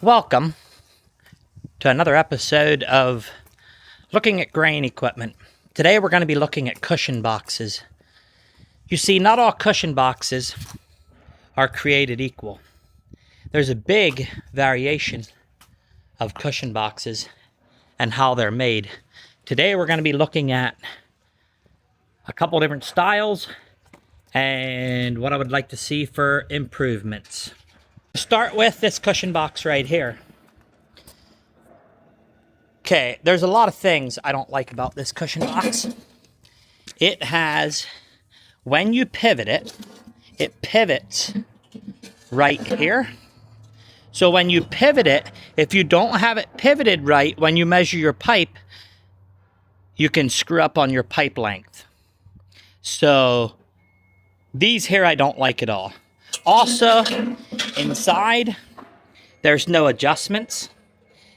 Welcome to another episode of Looking at Grain Equipment. Today we're going to be looking at cushion boxes. You see, not all cushion boxes are created equal. There's a big variation of cushion boxes and how they're made. Today we're going to be looking at a couple different styles and what I would like to see for improvements. Start with this cushion box right here. Okay, there's a lot of things I don't like about this cushion box. It has, when you pivot it, it pivots right here. So when you pivot it, if you don't have it pivoted right, when you measure your pipe, you can screw up on your pipe length. So these here I don't like at all. Also, inside, there's no adjustments.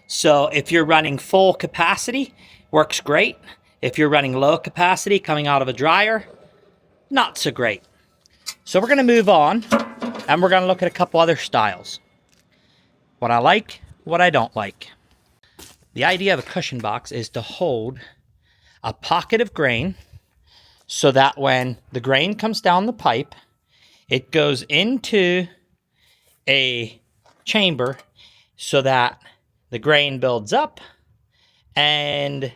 So if you're running full capacity, works great. If you're running low capacity coming out of a dryer, not so great. So we're going to move on and we're going to look at a couple other styles. What I like, what I don't like. The idea of a cushion box is to hold a pocket of grain so that when the grain comes down the pipe, it goes into a chamber so that the grain builds up and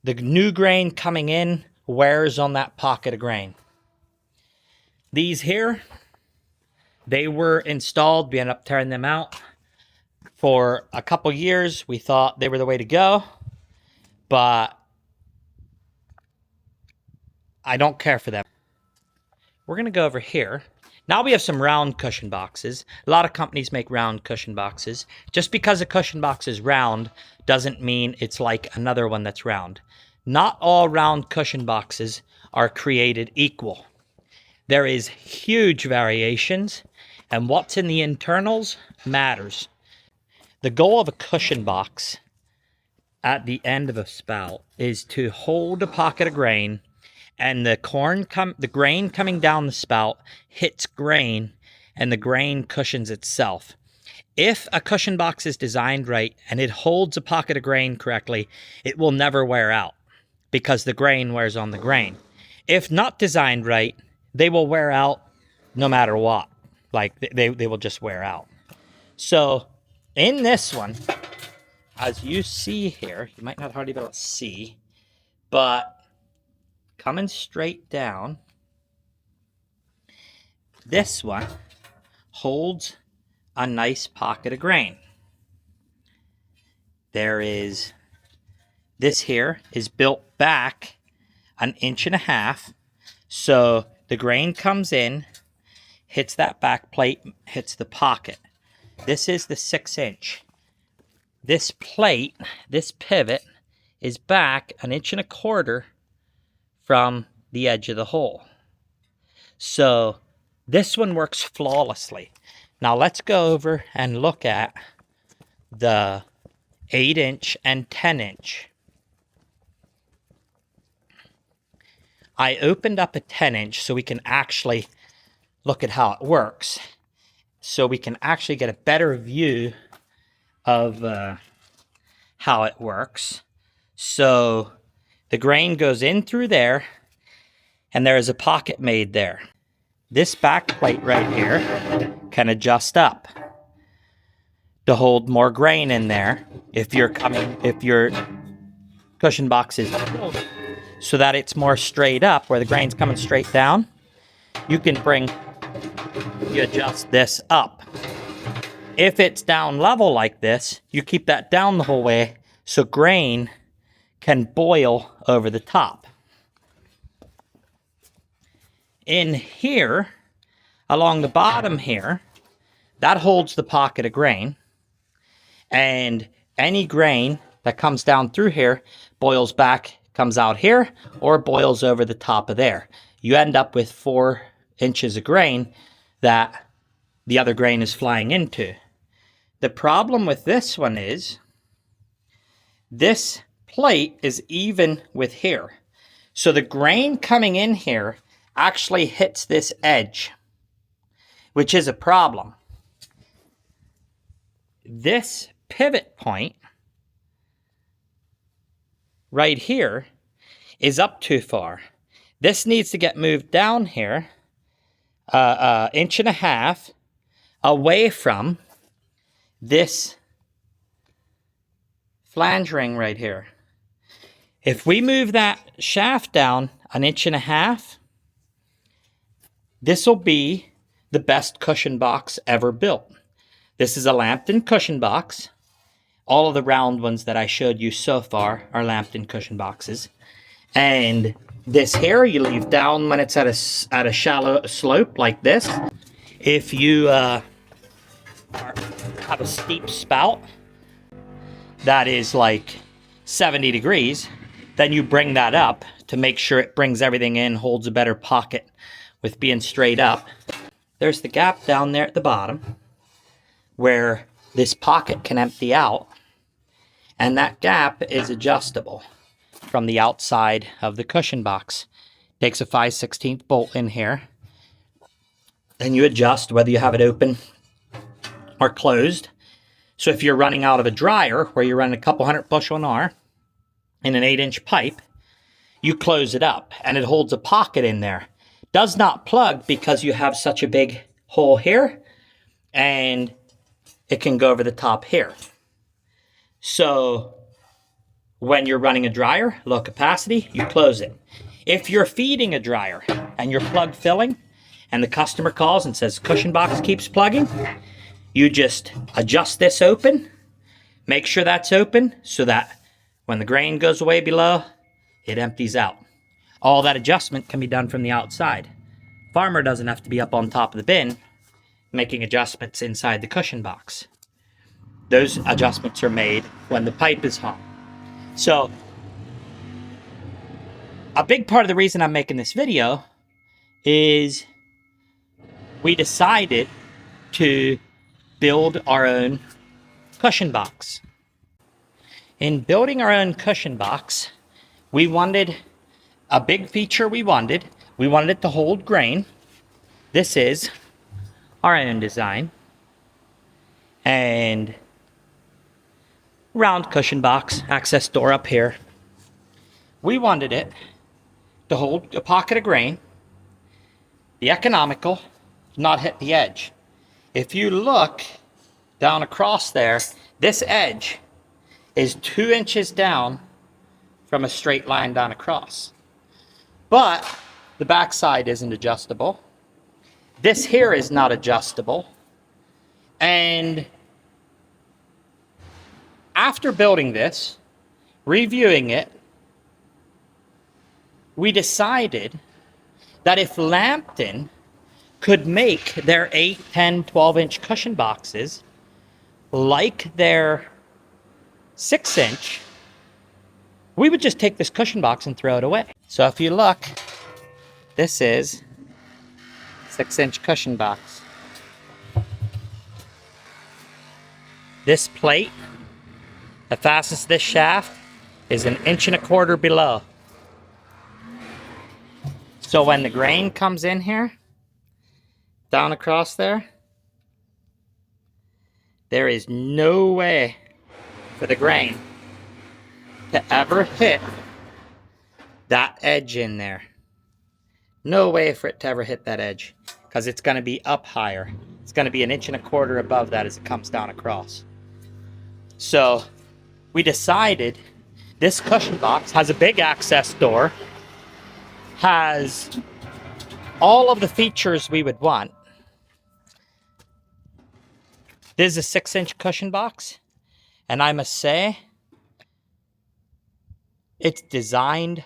the new grain coming in wears on that pocket of grain. These here, they were installed. We ended up tearing them out. For a couple years, we thought they were the way to go, but I don't care for them. We're going to go over here. Now we have some round cushion boxes. A lot of companies make round cushion boxes. Just because a cushion box is round doesn't mean it's like another one that's round. Not all round cushion boxes are created equal. There is huge variations, and what's in the internals matters. The goal of a cushion box at the end of a spout is to hold a pocket of grain, and the grain coming down the spout hits grain, and the grain cushions itself. If a cushion box is designed right and it holds a pocket of grain correctly, it will never wear out because the grain wears on the grain. If not designed right, they will wear out no matter what. Like they will just wear out. So in this one, as you see here, you might not hardly be able to see, but coming straight down, this one holds a nice pocket of grain. This here is built back 1.5 inches, so the grain comes in, hits that back plate, hits the pocket. This is the 6-inch. This plate, this pivot, is back 1.25 inches from the edge of the hole. So this one works flawlessly. Now let's go over and look at the 8-inch and 10-inch. I opened up a 10-inch so we can actually look at how it works. So we can actually get a better view of how it works. So the grain goes in through there, and there is a pocket made there. This back plate right here can adjust up to hold more grain in there if your cushion box is so that it's more straight up where the grain's coming straight down. You adjust this up. If it's down level like this, you keep that down the whole way so grain can boil over the top. In here, along the bottom here, that holds the pocket of grain, and any grain that comes down through here boils back, comes out here, or boils over the top of there. You end up with 4 inches of grain that the other grain is flying into. The problem with this one is this plate is even with here. So the grain coming in here actually hits this edge, which is a problem. this pivot point right here is up too far. This needs to get moved down here, 1.5 inches away from this flange ring right here. If we move that shaft down 1.5 inches, this will be the best cushion box ever built. This is a Lambton cushion box. All of the round ones that I showed you so far are Lambton cushion boxes. And this here, you leave down when it's at a shallow slope like this. If you have a steep spout that is like 70 degrees, then you bring that up to make sure it brings everything in, holds a better pocket with being straight up. There's the gap down there at the bottom where this pocket can empty out, and that gap is adjustable from the outside of the cushion box. Takes a 5/16 bolt in here, and you adjust whether you have it open or closed. So if you're running out of a dryer where you're running a couple hundred bushel an hour in an 8-inch pipe, you close it up and it holds a pocket in there. Does not plug because you have such a big hole here, and it can go over the top here. So when you're running a dryer, low capacity, you close it. If you're feeding a dryer and you're plug filling and the customer calls and says cushion box keeps plugging, you just adjust this open, make sure that's open so that when the grain goes away below, it empties out. All that adjustment can be done from the outside. Farmer doesn't have to be up on top of the bin making adjustments inside the cushion box. Those adjustments are made when the pipe is hot. So, a big part of the reason I'm making this video is we decided to build our own cushion box. In building our own cushion box, we wanted a big feature we wanted it to hold grain. This is our own design. And round cushion box, access door up here. We wanted it to hold a pocket of grain, be economical, not hit the edge. If you look down across there, this edge is 2 inches down from a straight line down across. But the backside isn't adjustable. This here is not adjustable. And after building this, reviewing it, we decided that if Lambton could make their 8, 10, 12-inch cushion boxes like their 6-inch, we would just take this cushion box and throw it away. So if you look, this is 6-inch cushion box. This plate that fastens this shaft is 1.25 inches below. So when the grain comes in here, down across there, there is no way for the grain to ever hit that edge in there. No way for it to ever hit that edge, because it's going to be up higher. It's going to be 1.25 inches above that as it comes down across. So we decided this cushion box has a big access door, has all of the features we would want. This is a 6-inch cushion box, and I must say, it's designed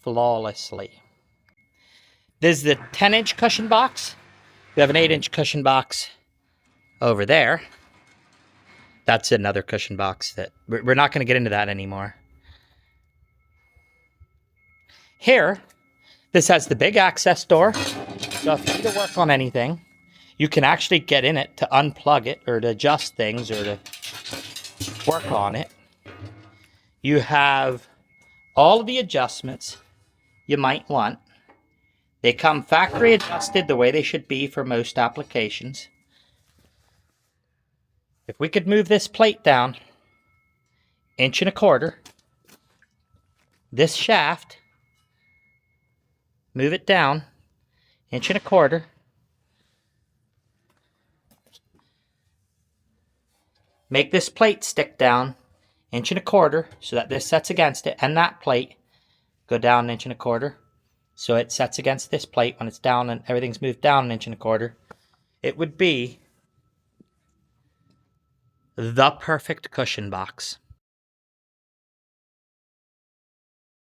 flawlessly. This is the 10-inch cushion box. We have an 8-inch cushion box over there. That's another cushion box that we're not going to get into that anymore. Here, this has the big access door. So if you need to work on anything, you can actually get in it to unplug it or to adjust things or to work on it. You have all of the adjustments you might want. They come factory adjusted the way they should be for most applications. If we could move this plate down 1.25 inches, this shaft, move it down 1.25 inches, make this plate stick down 1.25 inches so that this sets against it, and that plate go down 1.25 inches so it sets against this plate when it's down and everything's moved down 1.25 inches. It would be the perfect cushion box.